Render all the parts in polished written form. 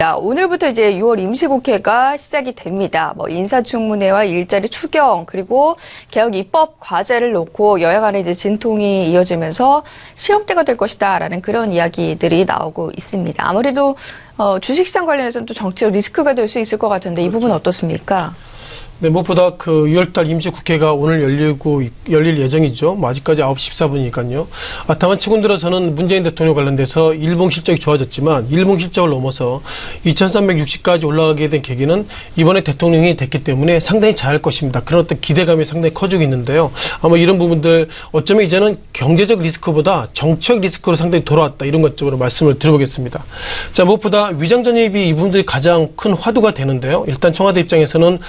있습니다. 오늘부터 이제 6월 임시국회가 시작이 됩니다. 인사청문회와 일자리 추경 그리고 개혁 입법 과제를 놓고 여야 간에 이제 진통이 이어지면서 시험대가 될 것이다라는 그런 이야기들이 나오고 있습니다. 아무래도 주식시장 관련해서는 또 정치적 리스크가 될 수 있을 것 같은데 이 부분 어떻습니까? 네, 무엇보다 그 6월달 임시국회가 오늘 열릴 예정이죠. 아직까지 9시 14분이니까요. 다만 최근 들어서는 문재인 대통령 관련돼서 일본 실적이 좋아졌지만 일본 실적을 넘어서 2360까지 올라가게 된 계기는 이번에 대통령이 됐기 때문에 상당히 잘할 것입니다. 그런 어떤 기대감이 상당히 커지고 있는데요. 아마 이런 부분들 어쩌면 이제는 경제적 리스크보다 정치적 리스크로 상당히 돌아왔다. 이런 것적으로 말씀을 드려보겠습니다. 자, 무엇보다 위장 전입이 이 부분들이 가장 큰 화두가 되는데요. 일단 청와대 입장에서는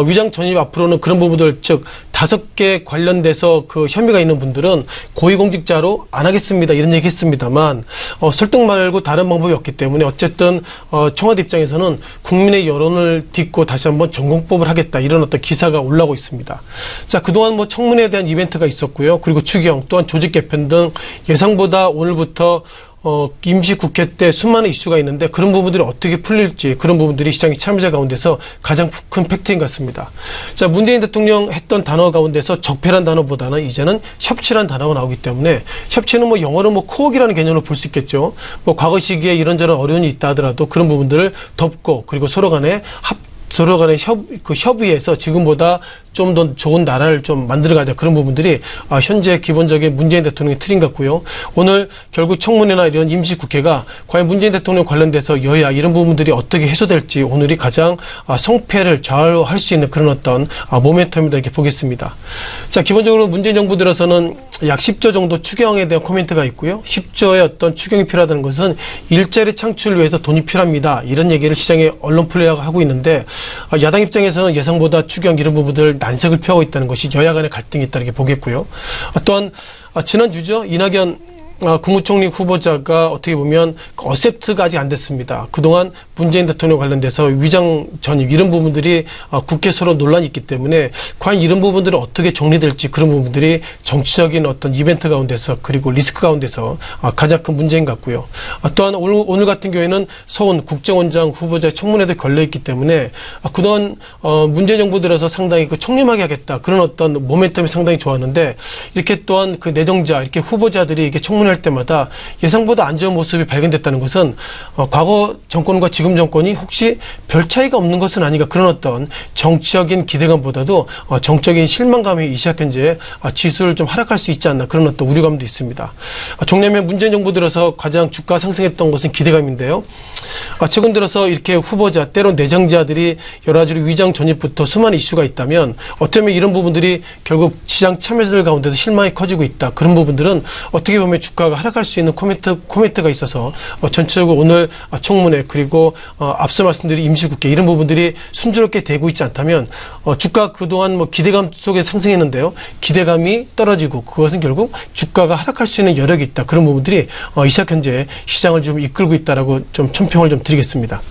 위장 전입 앞으로는 그런 부분들, 즉 5개 관련돼서 그 혐의가 있는 분들은 고위공직자로 안 하겠습니다. 이런 얘기 했습니다만 설득 말고 다른 방법이 없기 때문에 어쨌든 청와대 입장에서는 국민의 여론을 딛고 다시 한번 전공법을 하겠다. 이런 어떤 기사가 올라오고 있습니다. 자, 그동안 청문회에 대한 이벤트가 있었고요. 그리고 추경 또한 조직 개편 등 예상보다 오늘부터 임시국회 때 수많은 이슈가 있는데 그런 부분들이 어떻게 풀릴지 그런 부분들이 시장의 참여자 가운데서 가장 큰 팩트인 것 같습니다. 자, 문재인 대통령 했던 단어 가운데서 적폐란 단어보다는 이제는 협치란 단어가 나오기 때문에 협치는 영어로 코어기라는 개념으로 볼 수 있겠죠. 과거 시기에 이런저런 어려움이 있다 하더라도 그런 부분들을 덮고 그리고 서로 간의 협의에서 지금보다 좀 더 좋은 나라를 좀 만들어가자. 그런 부분들이 현재 기본적인 문재인 대통령의 틀인 것 같고요. 오늘 결국 청문회나 이런 임시국회가 과연 문재인 대통령 관련돼서 여야 이런 부분들이 어떻게 해소될지 오늘이 가장 성패를 좌우할 수 있는 그런 어떤 모멘텀이다 이렇게 보겠습니다. 자, 기본적으로 문재인 정부 들어서는 약 10조 정도 추경에 대한 코멘트가 있고요. 10조의 어떤 추경이 필요하다는 것은 일자리 창출을 위해서 돈이 필요합니다. 이런 얘기를 시장에 언론 플레이가 하고 있는데 야당 입장에서는 예상보다 추경 이런 부분들 난색을 표하고 있다는 것이 여야 간의 갈등이 있다 이렇게 보겠고요. 또한 지난주죠. 이낙연 국무총리 후보자가 어떻게 보면 어셉트가 아직 안 됐습니다. 그동안 문재인 대통령 관련돼서 위장 전입 이런 부분들이 국회 서로 논란이 있기 때문에 과연 이런 부분들이 어떻게 정리될지 그런 부분들이 정치적인 어떤 이벤트 가운데서 그리고 리스크 가운데서 가장 큰 문제인 것 같고요. 또한 오늘 같은 경우에는 서훈 국정원장 후보자 청문회도 걸려있기 때문에 그동안 문재인 정부 들어서 상당히 청렴하게 하겠다 그런 어떤 모멘텀이 상당히 좋았는데 이렇게 또한 그 내정자 이렇게 후보자들이 이렇게 청문회 할 때마다 예상보다 안 좋은 모습이 발견됐다는 것은 과거 정권과 지금 정권이 혹시 별 차이가 없는 것은 아닌가 그런 어떤 정치적인 기대감보다도 정적인 실망감이 이 시각 현재 지수를 좀 하락할 수 있지 않나 그런 어떤 우려감도 있습니다. 정리하면 문재인 정부 들어서 가장 주가 상승했던 것은 기대감인데요. 최근 들어서 이렇게 후보자 때론 내정자들이 여러 가지로 위장 전입부터 수많은 이슈가 있다면 어떻게 보면 이런 부분들이 결국 시장 참여자들 가운데서 실망이 커지고 있다. 그런 부분들은 어떻게 보면 주가가 하락할 수 있는 코멘트가 있어서 전체적으로 오늘 청문회 그리고 앞서 말씀드린 임시국회 이런 부분들이 순조롭게 되고 있지 않다면 주가 그동안 기대감 속에 상승했는데요. 기대감이 떨어지고 그것은 결국 주가가 하락할 수 있는 여력이 있다. 그런 부분들이 이 시각 현재 시장을 좀 이끌고 있다라고 좀 총평을 좀 드리겠습니다.